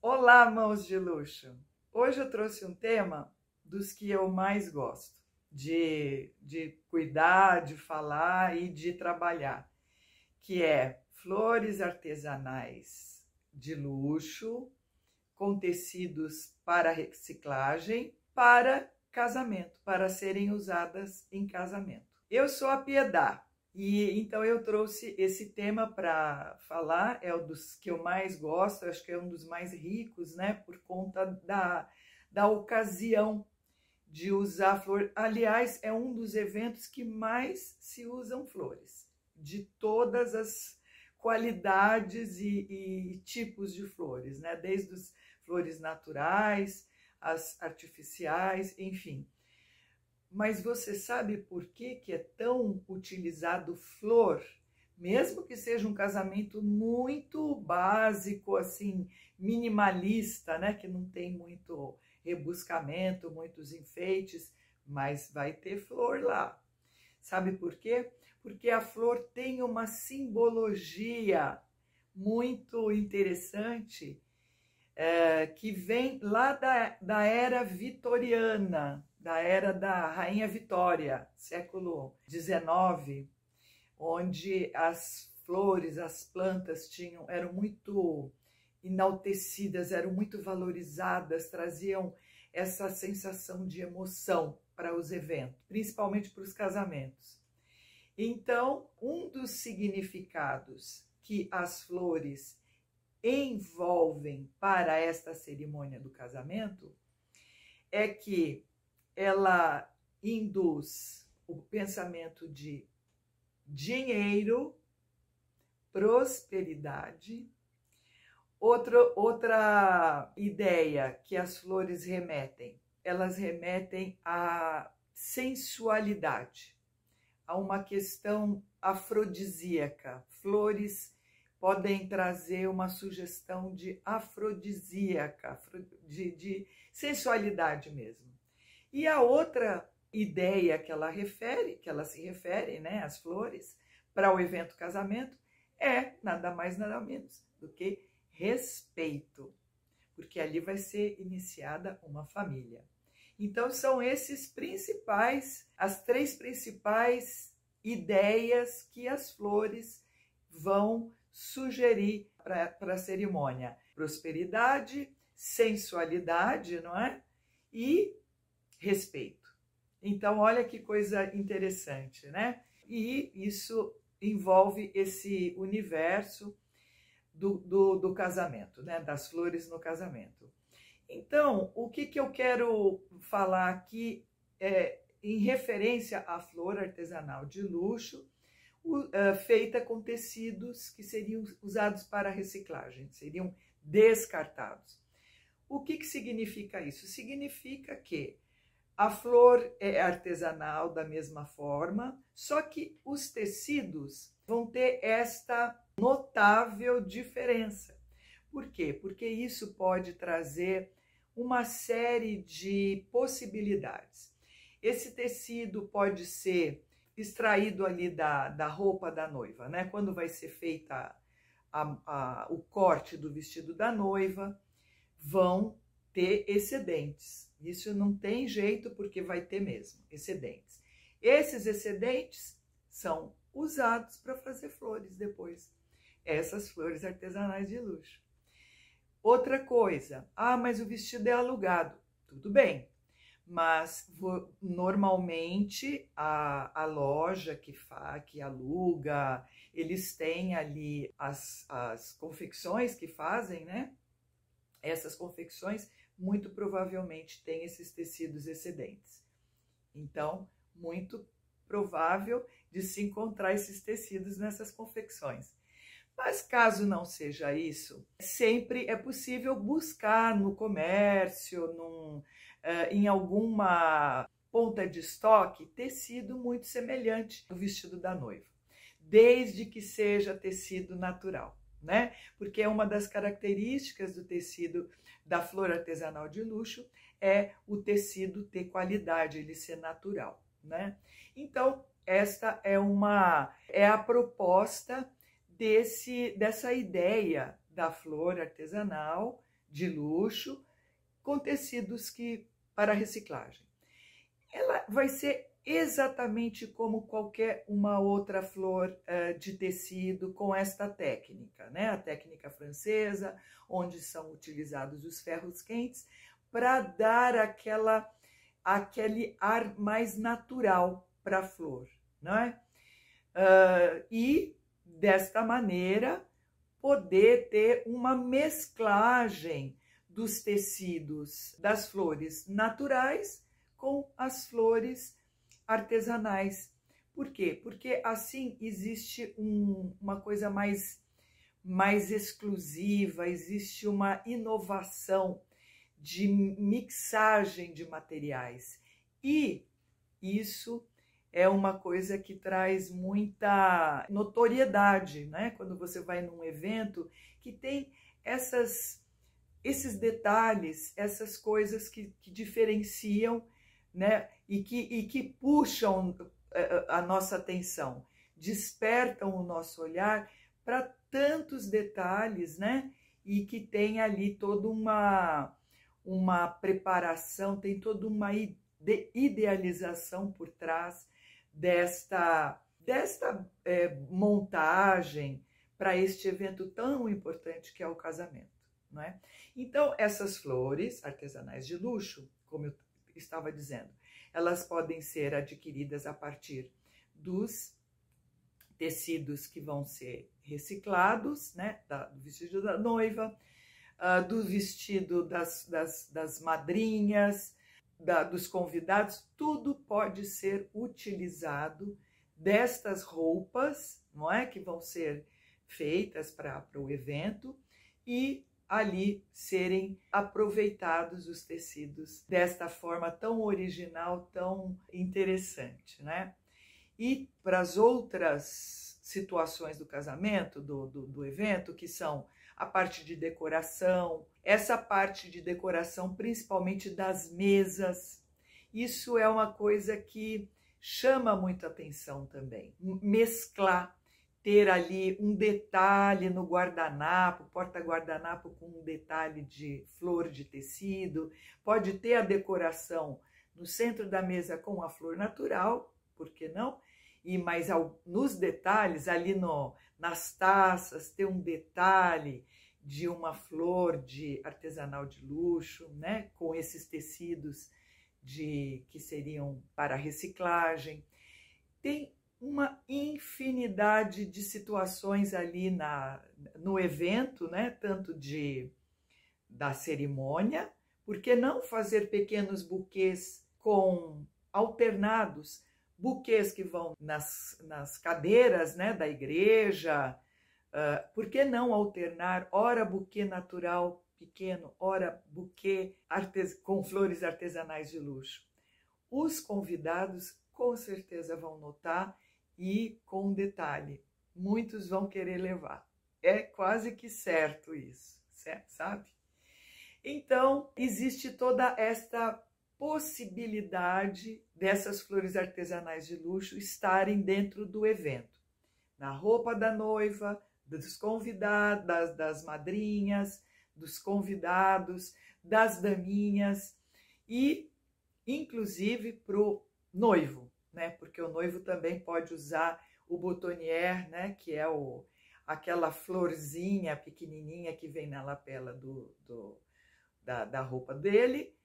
Olá, mãos de luxo! Hoje eu trouxe um tema dos que eu mais gosto de cuidar, de falar e de trabalhar, que é flores artesanais de luxo, com tecidos para reciclagem, para casamento, para serem usadas em casamento. Eu sou a Piedá. E então eu trouxe esse tema para falar, é um dos que eu mais gosto, acho que é um dos mais ricos, né? Por conta da ocasião de usar flor. Aliás, é um dos eventos que mais se usam flores, de todas as qualidades e tipos de flores, né? Desde as flores naturais, as artificiais, enfim. Mas você sabe por que é tão utilizado flor? Mesmo que seja um casamento muito básico, assim, minimalista, né? Que não tem muito rebuscamento, muitos enfeites, mas vai ter flor lá. Sabe por quê? Porque a flor tem uma simbologia muito interessante, que vem lá da era vitoriana, da era da Rainha Vitória, século XIX, onde as flores, as plantas eram muito enaltecidas, eram muito valorizadas, traziam essa sensação de emoção para os eventos, principalmente para os casamentos. Então, um dos significados que as flores envolvem para esta cerimônia do casamento é que ela induz o pensamento de dinheiro, prosperidade. Outra ideia que as flores remetem, elas remetem à sensualidade, a uma questão afrodisíaca. Flores podem trazer uma sugestão de afrodisíaca, de sensualidade mesmo. E a outra ideia que ela se refere, né, às flores, para o evento casamento, é nada mais, nada menos do que respeito, porque ali vai ser iniciada uma família. Então são as três principais ideias que as flores vão sugerir para a cerimônia: prosperidade, sensualidade, não é? E respeito. Então, olha que coisa interessante, né? E isso envolve esse universo do casamento, né? Das flores no casamento. Então, o que eu quero falar aqui é em referência à flor artesanal de luxo, feita com tecidos que seriam usados para reciclagem, seriam descartados. O que significa isso? Significa que a flor é artesanal da mesma forma, só que os tecidos vão ter esta notável diferença. Por quê? Porque isso pode trazer uma série de possibilidades. Esse tecido pode ser extraído ali da roupa da noiva, né? Quando vai ser feita o corte do vestido da noiva, vão ter excedentes. Isso não tem jeito, porque vai ter mesmo excedentes. Esses excedentes são usados para fazer flores depois. Essas flores artesanais de luxo. Outra coisa, mas o vestido é alugado. Tudo bem, mas normalmente a loja que aluga, eles têm ali as confecções que fazem, né? Essas confecções muito provavelmente têm esses tecidos excedentes. Então, muito provável de se encontrar esses tecidos nessas confecções. Mas caso não seja isso, sempre é possível buscar no comércio, em alguma ponta de estoque, tecido muito semelhante ao vestido da noiva, desde que seja tecido natural, né? Porque uma das características do tecido da flor artesanal de luxo é o tecido ter qualidade, ele ser natural, né? Então, esta é a proposta dessa ideia da flor artesanal de luxo com tecidos para reciclagem. Ela vai ser exatamente como qualquer uma outra flor de tecido com esta técnica, né? A técnica francesa, onde são utilizados os ferros quentes para dar aquele ar mais natural para a flor, não é? E desta maneira poder ter uma mesclagem dos tecidos das flores naturais com as flores artesanais. Por quê? Porque assim existe uma coisa mais exclusiva, existe uma inovação de mixagem de materiais. E isso é uma coisa que traz muita notoriedade, né? Quando você vai num evento que tem esses detalhes, essas coisas que diferenciam, né? E que puxam a nossa atenção, despertam o nosso olhar para tantos detalhes, né? E que tem ali toda uma preparação, tem toda uma idealização por trás desta montagem para este evento tão importante que é o casamento, não é? Então, essas flores artesanais de luxo, como eu estava dizendo, elas podem ser adquiridas a partir dos tecidos que vão ser reciclados, né? Do vestido da noiva, do vestido das madrinhas, dos convidados, tudo pode ser utilizado destas roupas, não é? Que vão ser feitas para o evento e ali serem aproveitados os tecidos desta forma tão original, tão interessante, né? E para as outras situações do casamento, do evento, que são a parte de decoração, essa parte de decoração principalmente das mesas, isso é uma coisa que chama muita atenção também. Mesclar, ter ali um detalhe no guardanapo, porta-guardanapo com um detalhe de flor de tecido, pode ter a decoração no centro da mesa com a flor natural, por que não? Mas nos detalhes, ali nas taças, ter um detalhe de uma flor artesanal de luxo, né? Com esses tecidos que seriam para reciclagem. Tem uma infinidade de situações ali no evento, né? Tanto da cerimônia, por que não fazer pequenos buquês alternados, buquês que vão nas cadeiras, né, da igreja, por que não alternar, ora buquê natural pequeno, ora buquê com flores artesanais de luxo. Os convidados com certeza vão notar e com um detalhe, muitos vão querer levar. É quase que certo isso, sabe? Então, existe toda esta possibilidade dessas flores artesanais de luxo estarem dentro do evento. Na roupa da noiva, dos convidados, das madrinhas, dos convidados, das daminhas e, inclusive, para o noivo, né? Porque o noivo também pode usar o boutonnière, né? Que é aquela florzinha pequenininha que vem na lapela da roupa dele,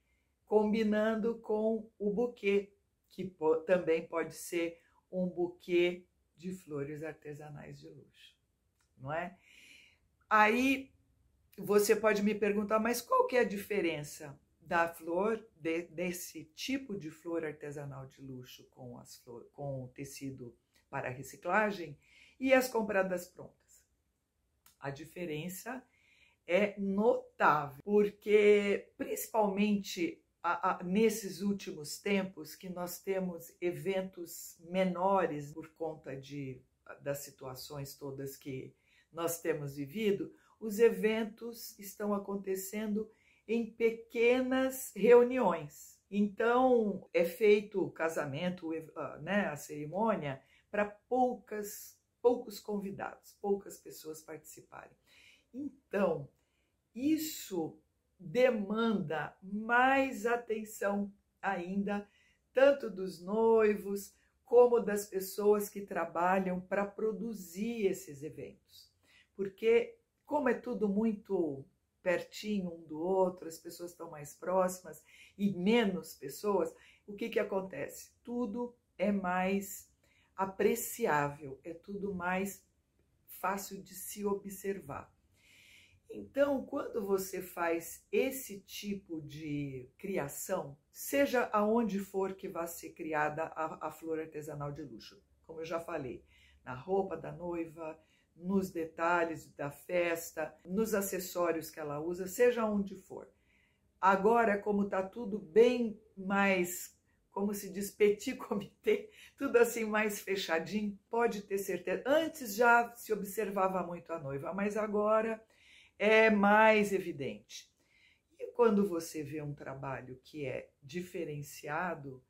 combinando com o buquê, que também pode ser um buquê de flores artesanais de luxo, não é? Aí você pode me perguntar, mas qual que é a diferença da flor, desse tipo de flor artesanal de luxo com o tecido para reciclagem e as compradas prontas? A diferença é notável, porque principalmente nesses últimos tempos que nós temos eventos menores por conta das situações todas que nós temos vivido, os eventos estão acontecendo em pequenas reuniões. Então, é feito o casamento, né, a cerimônia, para poucos convidados, poucas pessoas participarem. Então, isso demanda mais atenção ainda, tanto dos noivos como das pessoas que trabalham para produzir esses eventos. Porque, como é tudo muito pertinho um do outro, as pessoas estão mais próximas e menos pessoas, o que acontece? Tudo é mais apreciável, é tudo mais fácil de se observar. Então, quando você faz esse tipo de criação, seja aonde for que vá ser criada a flor artesanal de luxo, como eu já falei, na roupa da noiva, nos detalhes da festa, nos acessórios que ela usa, seja onde for. Agora, como está tudo bem mais, como se diz, petit comité, tudo assim mais fechadinho, pode ter certeza. Antes já se observava muito a noiva, mas agora é mais evidente. E quando você vê um trabalho que é diferenciado,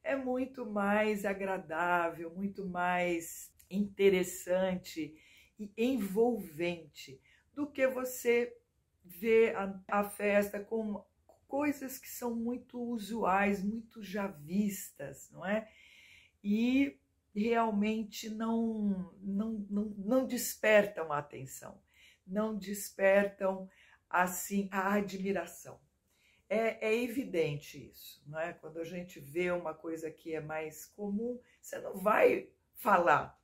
é muito mais agradável, muito mais interessante e envolvente do que você ver a festa com coisas que são muito usuais, muito já vistas, não é? E realmente não despertam a atenção, não despertam assim a admiração. É evidente isso, não é? Quando a gente vê uma coisa que é mais comum, você não vai falar: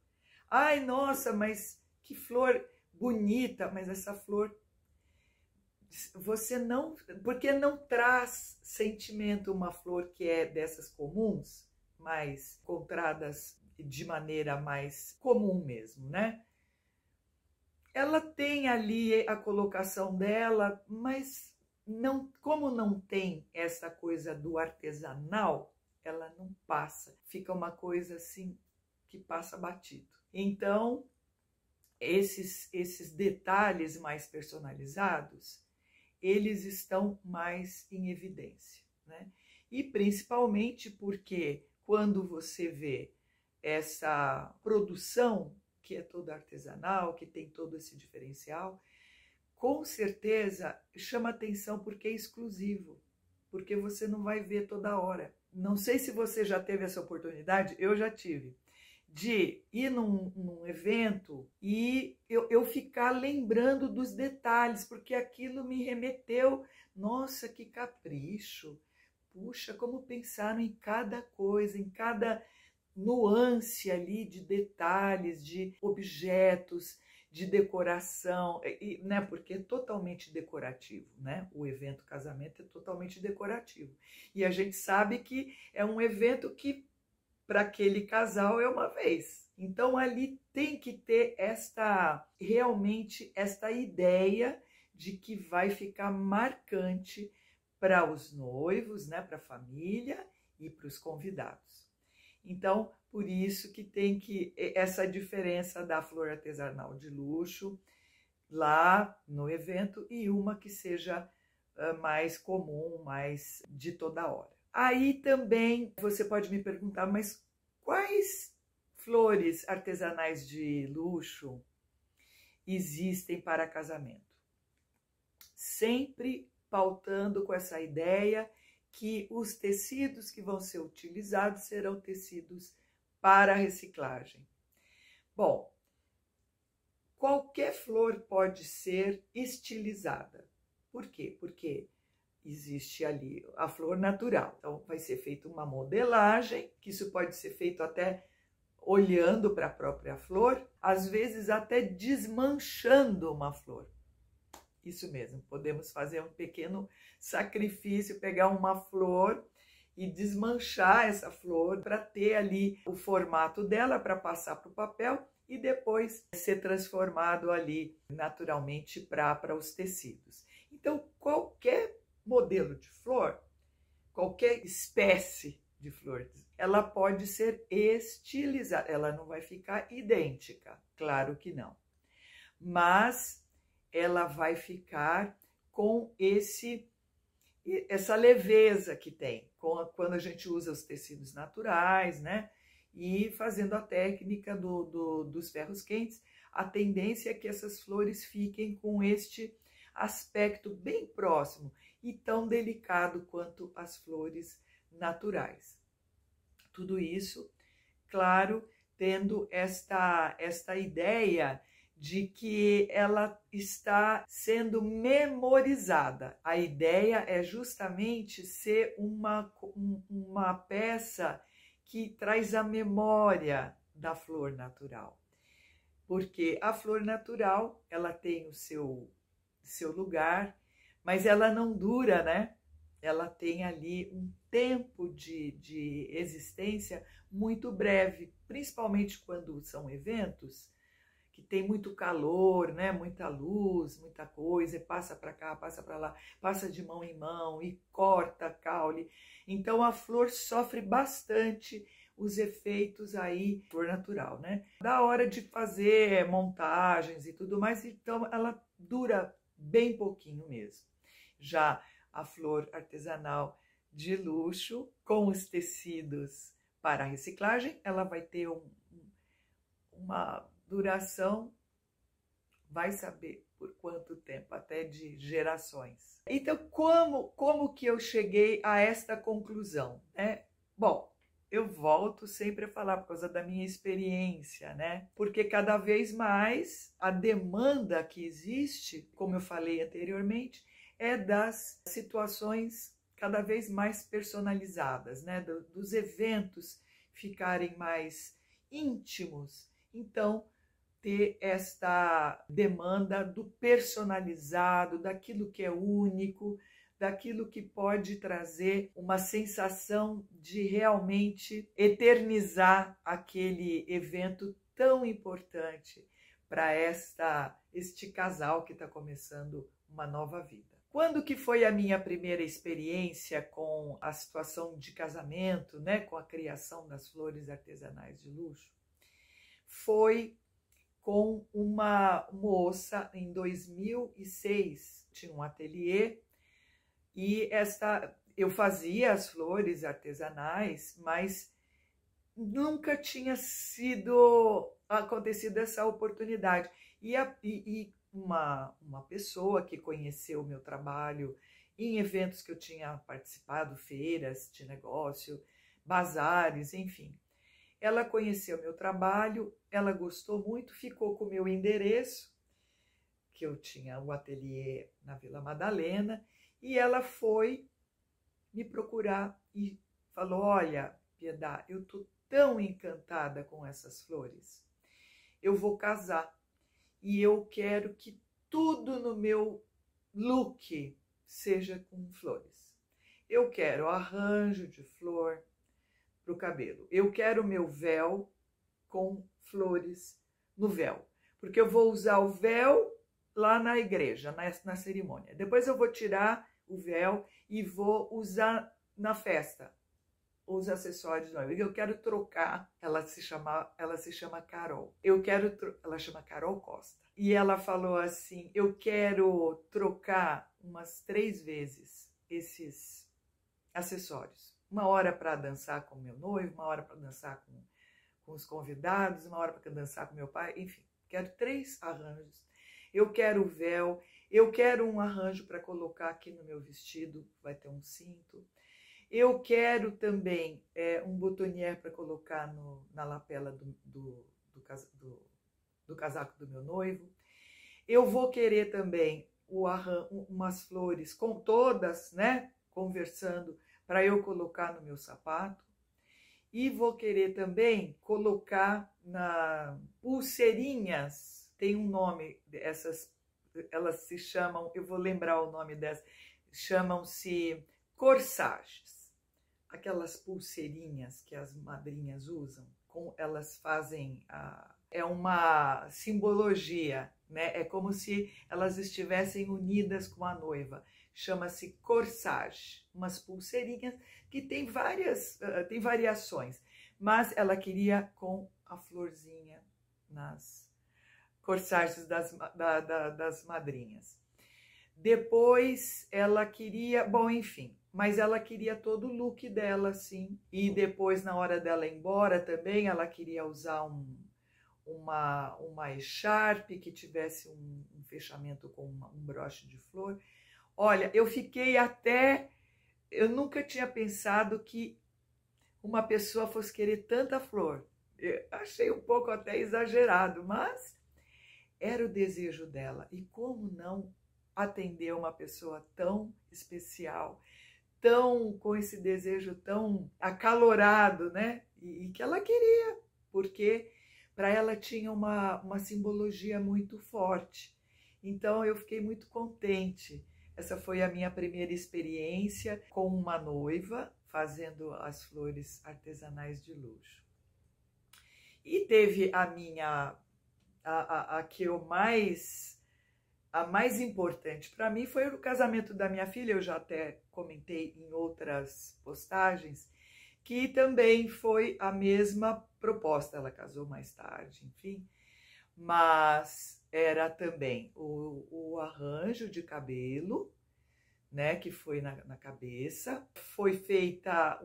ai, nossa, mas que flor bonita, mas essa flor, você não, porque não traz sentimento uma flor que é dessas comuns, mais encontradas de maneira mais comum mesmo, né? Ela tem ali a colocação dela, mas não, como não tem essa coisa do artesanal, ela não passa, fica uma coisa assim que passa batido. Então, esses detalhes mais personalizados, eles estão mais em evidência, né? E principalmente porque quando você vê essa produção que é toda artesanal, que tem todo esse diferencial, com certeza chama atenção porque é exclusivo, porque você não vai ver toda hora. Não sei se você já teve essa oportunidade, eu já tive, de ir num evento e eu ficar lembrando dos detalhes, porque aquilo me remeteu, nossa, que capricho, puxa, como pensaram em cada coisa, em cada nuance ali de detalhes, de objetos, de decoração, né? Porque é totalmente decorativo, né? O evento casamento é totalmente decorativo. E a gente sabe que é um evento que para aquele casal é uma vez. Então ali tem que ter realmente esta ideia de que vai ficar marcante para os noivos, né, para a família e para os convidados. Então, por isso que tem essa diferença da flor artesanal de luxo lá no evento e uma que seja mais comum, mais de toda hora. Aí também você pode me perguntar, mas quais flores artesanais de luxo existem para casamento? Sempre pautando com essa ideia que os tecidos que vão ser utilizados serão tecidos para reciclagem. Bom, qualquer flor pode ser estilizada. Por quê? Porque existe ali a flor natural. Então, vai ser feita uma modelagem, que isso pode ser feito até olhando para a própria flor, às vezes até desmanchando uma flor. Isso mesmo, podemos fazer um pequeno sacrifício, pegar uma flor e desmanchar essa flor para ter ali o formato dela para passar para o papel e depois ser transformado ali naturalmente para os tecidos. Então, qualquer modelo de flor, qualquer espécie de flor, ela pode ser estilizada, ela não vai ficar idêntica, claro que não, mas ela vai ficar com essa leveza que tem, quando a gente usa os tecidos naturais, né? E fazendo a técnica dos ferros quentes, a tendência é que essas flores fiquem com este aspecto bem próximo. e tão delicado quanto as flores naturais. Tudo isso, claro, tendo esta ideia de que ela está sendo memorizada. A ideia é justamente ser uma peça que traz a memória da flor natural. Porque a flor natural, ela tem o seu lugar, mas ela não dura, né? Ela tem ali um tempo de existência muito breve, principalmente quando são eventos que tem muito calor, né? Muita luz, muita coisa, e passa para cá, passa para lá, passa de mão em mão e corta caule. Então a flor sofre bastante os efeitos aí, flor natural, né? Da hora de fazer montagens e tudo mais, então ela dura bem pouquinho mesmo. Já a flor artesanal de luxo, com os tecidos para reciclagem, ela vai ter uma duração, vai saber por quanto tempo, até de gerações. Então, como que eu cheguei a esta conclusão, né? Bom, eu volto sempre a falar por causa da minha experiência, né? Porque cada vez mais a demanda que existe, como eu falei anteriormente, é das situações cada vez mais personalizadas, né? Dos eventos ficarem mais íntimos. Então, ter esta demanda do personalizado, daquilo que é único, daquilo que pode trazer uma sensação de realmente eternizar aquele evento tão importante para este casal que está começando uma nova vida. Quando que foi a minha primeira experiência com a situação de casamento, né, com a criação das flores artesanais de luxo? Foi com uma moça em 2006, tinha um ateliê e eu fazia as flores artesanais, mas nunca tinha acontecido essa oportunidade. E uma pessoa que conheceu o meu trabalho em eventos que eu tinha participado, feiras de negócio, bazares, enfim. Ela conheceu meu trabalho, ela gostou muito, ficou com o meu endereço, que eu tinha o ateliê na Vila Madalena, e ela foi me procurar e falou: olha, Piedade, eu tô tão encantada com essas flores, eu vou casar e eu quero que tudo no meu look seja com flores. Eu quero arranjo de flor para o cabelo. Eu quero meu véu com flores no véu, porque eu vou usar o véu lá na igreja, na cerimônia. Depois eu vou tirar o véu e vou usar na festa os acessórios. Eu quero trocar. Ela se chama Carol. Ela chama Carol Costa. E ela falou assim: eu quero trocar umas 3 vezes esses acessórios. Uma hora para dançar com meu noivo, uma hora para dançar com os convidados, uma hora para dançar com meu pai, enfim, quero 3 arranjos. Eu quero véu, eu quero um arranjo para colocar aqui no meu vestido, vai ter um cinto. Eu quero também um boutonnière para colocar na lapela do casaco do meu noivo. Eu vou querer também umas flores com todas, né, conversando, para eu colocar no meu sapato. E vou querer também colocar pulseirinhas, tem um nome, elas se chamam, eu vou lembrar o nome dessas, chamam-se corsages. Aquelas pulseirinhas que as madrinhas usam, elas fazem, é uma simbologia, né? É como se elas estivessem unidas com a noiva. Chama-se corsage, umas pulseirinhas que tem variações, mas ela queria com a florzinha nas corsagens das madrinhas. Depois ela queria, bom, enfim, mas ela queria todo o look dela, assim. E depois, na hora dela ir embora também, ela queria usar uma echarpe que tivesse um fechamento com um broche de flor. Olha, eu nunca tinha pensado que uma pessoa fosse querer tanta flor. Eu achei um pouco até exagerado, mas era o desejo dela. E como não atender uma pessoa tão especial, tão com esse desejo tão acalorado, né? E que ela queria, porque para ela tinha uma simbologia muito forte. Então eu fiquei muito contente. Essa foi a minha primeira experiência com uma noiva fazendo as flores artesanais de luxo. E teve a que eu mais a mais importante para mim foi o casamento da minha filha. Eu já até comentei em outras postagens que também foi a mesma proposta. Ela casou mais tarde, enfim, mas era também o arranjo de cabelo, né, que foi na cabeça. Foi feita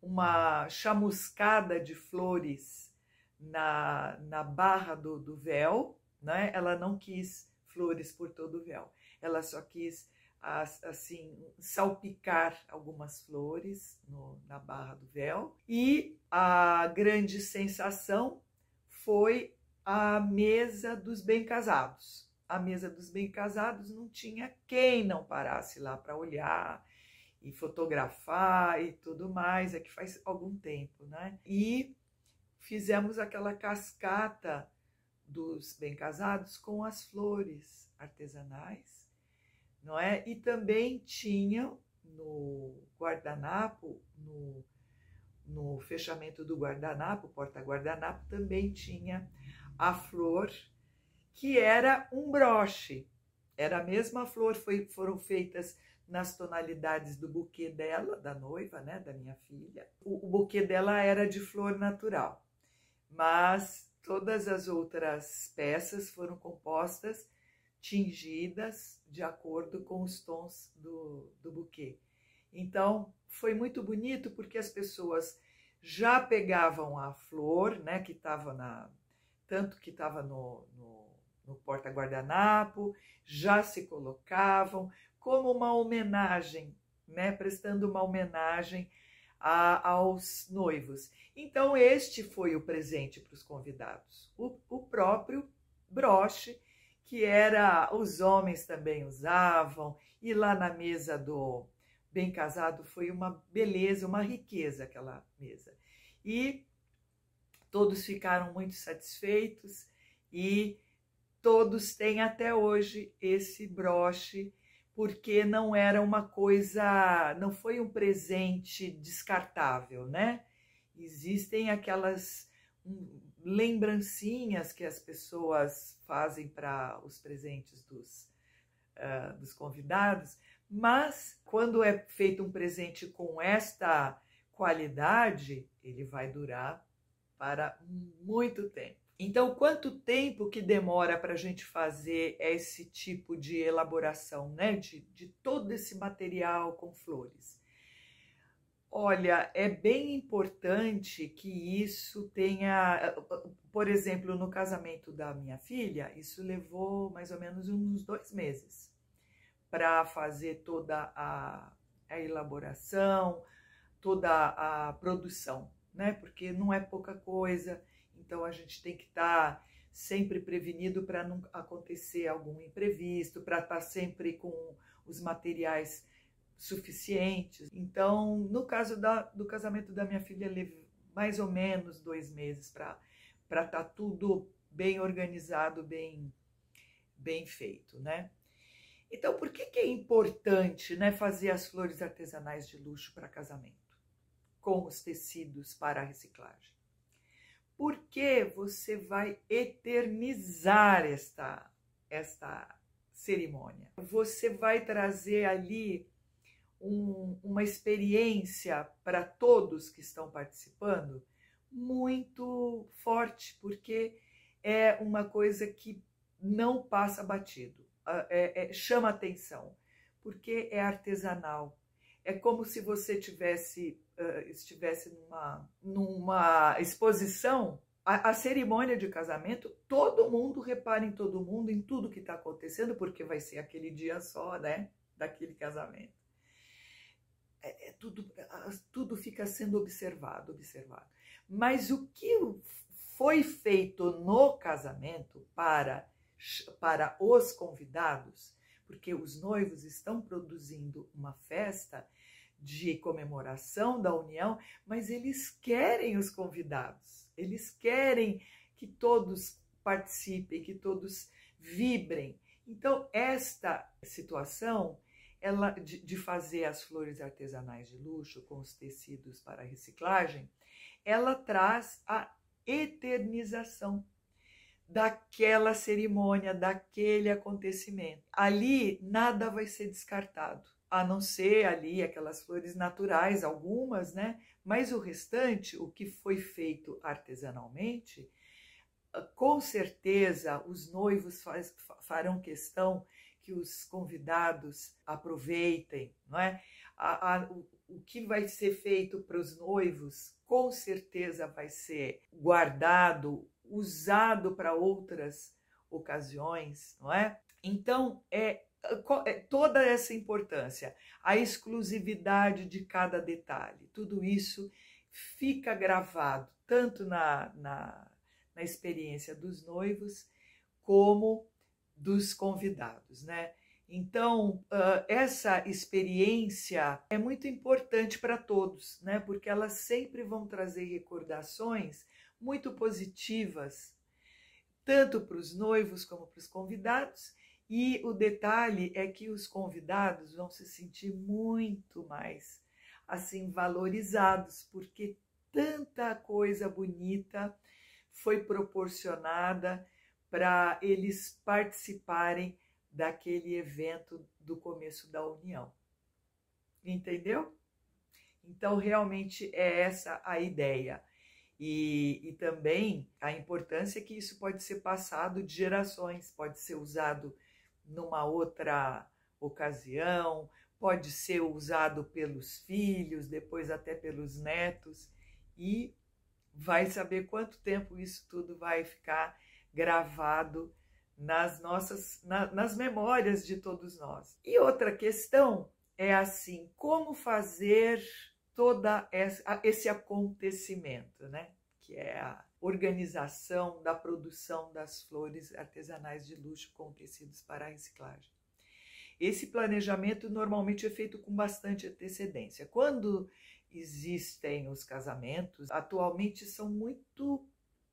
uma chamuscada de flores na barra do véu, né? Ela não quis flores por todo o véu, ela só quis assim salpicar algumas flores na barra do véu. E a grande sensação foi a mesa dos bem-casados. A mesa dos bem-casados não tinha quem não parasse lá para olhar e fotografar e tudo mais, é que faz algum tempo, né? E fizemos aquela cascata dos bem-casados com as flores artesanais, não é? E também tinha no guardanapo, no fechamento do guardanapo, porta-guardanapo, também tinha a flor que era um broche. Era a mesma flor, foram feitas nas tonalidades do buquê dela, da noiva, né, da minha filha. O buquê dela era de flor natural, mas todas as outras peças foram compostas, tingidas de acordo com os tons do buquê. Então, foi muito bonito porque as pessoas já pegavam a flor, né, que estava tanto que estava no porta-guardanapo, já se colocavam como uma homenagem, né, prestando uma homenagem aos noivos. Então, este foi o presente para os convidados, o próprio broche, que os homens também usavam, e lá na mesa do bem-casado foi uma beleza, uma riqueza aquela mesa. E todos ficaram muito satisfeitos e todos têm até hoje esse broche, porque não era uma coisa, não foi um presente descartável, né? Existem aquelas lembrancinhas que as pessoas fazem para os presentes dos convidados, mas quando é feito um presente com esta qualidade, ele vai durar para muito tempo. Então, quanto tempo que demora para a gente fazer esse tipo de elaboração, né? De todo esse material com flores? Olha, é bem importante que isso tenha... Por exemplo, no casamento da minha filha, isso levou mais ou menos uns 2 meses para fazer toda a elaboração, toda a produção, né? Porque não é pouca coisa. Então, a gente tem que estar sempre prevenido para não acontecer algum imprevisto, para estar sempre com os materiais suficientes. Então, no caso do casamento da minha filha, levei mais ou menos 2 meses para estar tudo bem organizado, bem feito, né? Então, por que é importante, né, fazer as flores artesanais de luxo para casamento, com os tecidos para a reciclagem? Porque você vai eternizar esta cerimônia. Você vai trazer ali uma experiência para todos que estão participando muito forte, porque é uma coisa que não passa batido, chama atenção, porque é artesanal. É como se você estivesse numa exposição, A cerimônia de casamento, todo mundo repara em todo mundo, em tudo que está acontecendo, porque vai ser aquele dia só, né, daquele casamento. Tudo fica sendo observado. Mas o que foi feito no casamento para os convidados, porque os noivos estão produzindo uma festa de comemoração da união, mas eles querem os convidados, eles querem que todos participem, que todos vibrem. Então, esta situação de fazer as flores artesanais de luxo com os tecidos para reciclagem, ela traz a eternização daquela cerimônia, daquele acontecimento. Ali nada vai ser descartado, a não ser ali aquelas flores naturais, algumas, né? Mas o restante, o que foi feito artesanalmente, com certeza os noivos farão questão que os convidados aproveitem, não é? O que vai ser feito para os noivos, com certeza vai ser guardado, usado para outras ocasiões, não é? Então, toda essa importância, a exclusividade de cada detalhe, tudo isso fica gravado tanto na experiência dos noivos como dos convidados, né? Então, essa experiência é muito importante para todos, né? Porque elas sempre vão trazer recordações muito positivas, tanto para os noivos como para os convidados. E o detalhe é que os convidados vão se sentir muito mais assim valorizados, porque tanta coisa bonita foi proporcionada para eles participarem daquele evento do começo da união. Entendeu? Então, realmente é essa a ideia. E também a importância que isso pode ser passado de gerações, pode ser usado numa outra ocasião, pode ser usado pelos filhos, depois até pelos netos, e vai saber quanto tempo isso tudo vai ficar gravado nas memórias de todos nós. E outra questão é assim, como fazer toda esse acontecimento, né? Que é a organização da produção das flores artesanais de luxo com tecidos para reciclagem. Esse planejamento normalmente é feito com bastante antecedência. Quando existem os casamentos, atualmente são muito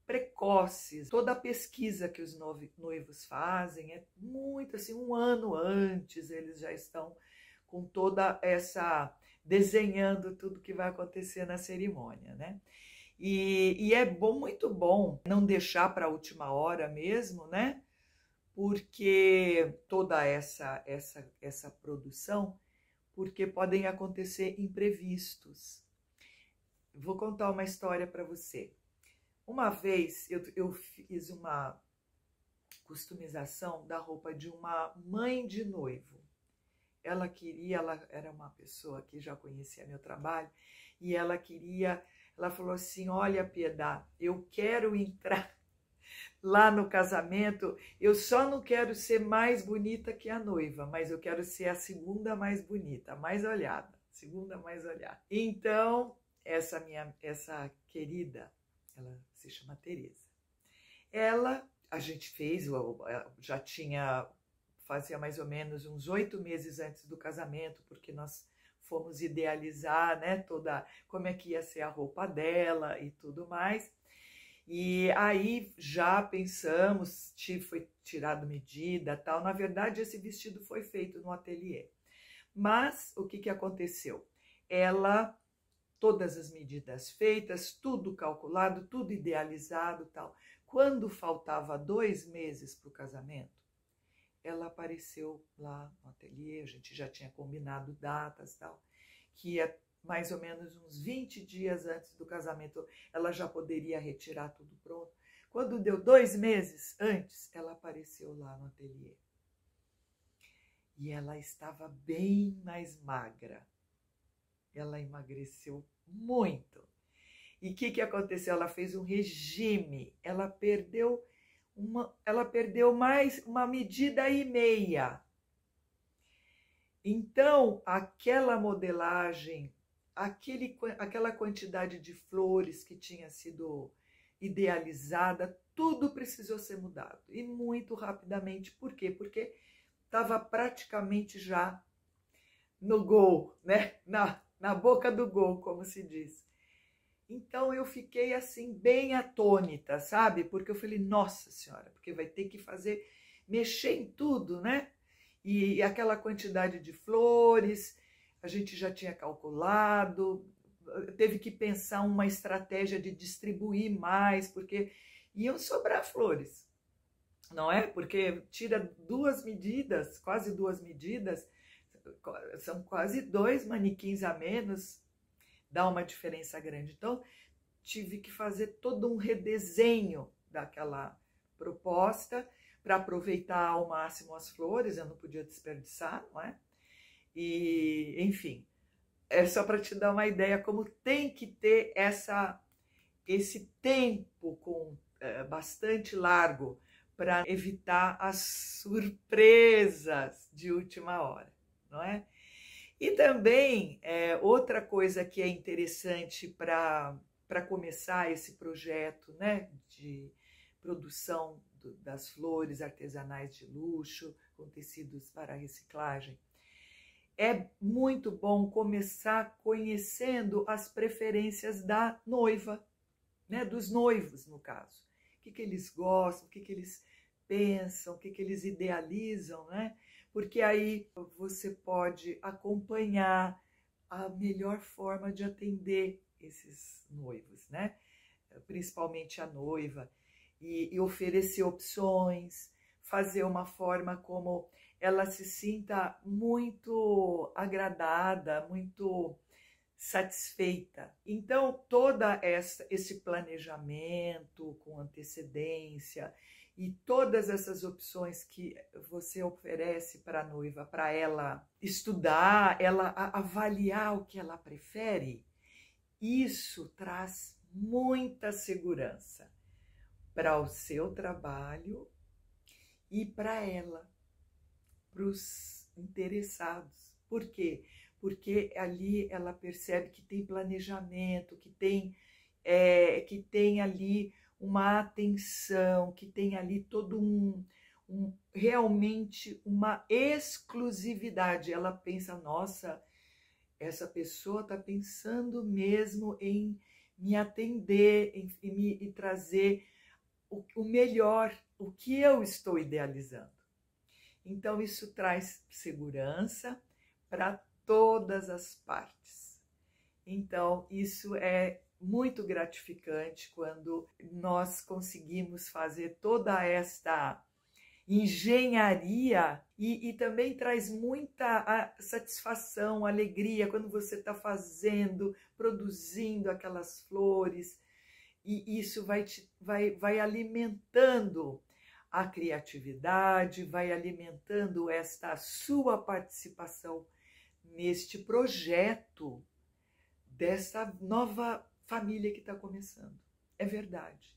precoces. Toda a pesquisa que os noivos fazem é muito assim, um ano antes eles já estão com toda essa desenhando tudo que vai acontecer na cerimônia, né? E é muito bom não deixar para a última hora mesmo, né? Porque toda essa produção, porque podem acontecer imprevistos. Vou contar uma história para você. Uma vez eu fiz uma customização da roupa de uma mãe de noivo. Ela era uma pessoa que já conhecia meu trabalho, e ela falou assim, olha, Piedade, eu quero entrar lá no casamento, eu só não quero ser mais bonita que a noiva, mas eu quero ser a segunda mais bonita, mais olhada, segunda mais olhada. Então, essa querida, ela se chama Tereza, a gente fez, fazia mais ou menos uns 8 meses antes do casamento, porque nós fomos idealizar, né, como é que ia ser a roupa dela e tudo mais. E aí já pensamos, foi tirado medida, tal. Na verdade, esse vestido foi feito no ateliê. Mas o que aconteceu? Todas as medidas feitas, tudo calculado, tudo idealizado, tal. Quando faltava 2 meses para o casamento, ela apareceu lá no ateliê, a gente já tinha combinado datas, tal, que ia mais ou menos uns 20 dias antes do casamento, ela já poderia retirar tudo pronto. Quando deu 2 meses antes, ela apareceu lá no ateliê. E ela estava bem mais magra. Ela emagreceu muito. E o que aconteceu? Ela fez um regime, ela perdeu mais uma medida e meia. Então, aquela modelagem, aquela quantidade de flores que tinha sido idealizada, tudo precisou ser mudado. E muito rapidamente. Por quê? Porque estava praticamente já no gol, né? Na boca do gol, como se diz. Então eu fiquei assim bem atônita, sabe? Porque eu falei, nossa senhora, porque vai ter que mexer em tudo, né? E aquela quantidade de flores, a gente já tinha calculado, teve que pensar uma estratégia de distribuir mais, porque iam sobrar flores, não é? Porque tira quase duas medidas, são quase 2 manequins a menos, dá uma diferença grande. Então, tive que fazer todo um redesenho daquela proposta para aproveitar ao máximo as flores, eu não podia desperdiçar, não é? E, enfim, é só para te dar uma ideia como tem que ter esse tempo bastante largo para evitar as surpresas de última hora, não é? E também, outra coisa que é interessante para começar esse projeto, né, de produção das flores artesanais de luxo com tecidos para reciclagem, é muito bom começar conhecendo as preferências da noiva, né, dos noivos, no caso. O que eles gostam, o que eles pensam, o que eles idealizam, né? Porque aí você pode acompanhar a melhor forma de atender esses noivos, né? Principalmente a noiva, e oferecer opções, fazer uma forma como ela se sinta muito agradada, muito satisfeita. Então, esse planejamento com antecedência e todas essas opções que você oferece para a noiva, para ela estudar, ela avaliar o que ela prefere, isso traz muita segurança para o seu trabalho e para ela, para os interessados. Por quê? Porque ali ela percebe que tem planejamento, que tem ali uma atenção, que tem ali todo realmente uma exclusividade. Ela pensa, nossa, essa pessoa está pensando mesmo em me atender, em me trazer o melhor, o que eu estou idealizando. Então, isso traz segurança para todas as partes. Então, isso é muito gratificante quando nós conseguimos fazer toda esta engenharia e também traz muita satisfação, alegria quando você está produzindo aquelas flores, e isso vai alimentando a criatividade, vai alimentando esta sua participação neste projeto dessa nova família que está começando. É verdade,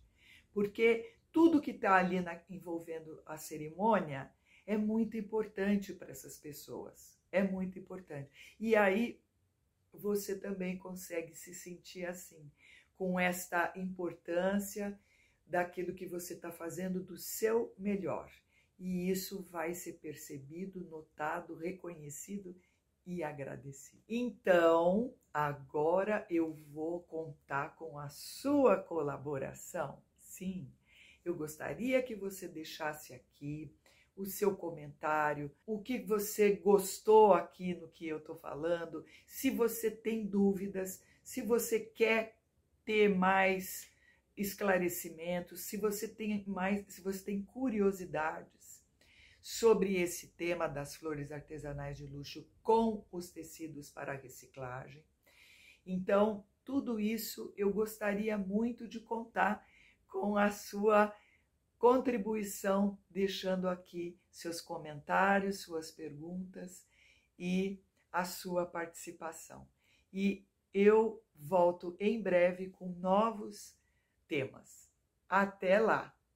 porque tudo que está ali envolvendo a cerimônia é muito importante para essas pessoas, é muito importante. E aí você também consegue se sentir assim, com esta importância daquilo que você está fazendo do seu melhor. E isso vai ser percebido, notado, reconhecido e agradecido. Então, agora eu vou contar com a sua colaboração. Sim, eu gostaria que você deixasse aqui o seu comentário, o que você gostou aqui no que eu estou falando, se você tem dúvidas, se você quer ter mais esclarecimentos, se você tem curiosidades sobre esse tema das flores artesanais de luxo com os tecidos para reciclagem. Então, tudo isso eu gostaria muito de contar com a sua contribuição, deixando aqui seus comentários, suas perguntas e a sua participação. E eu volto em breve com novos temas. Até lá!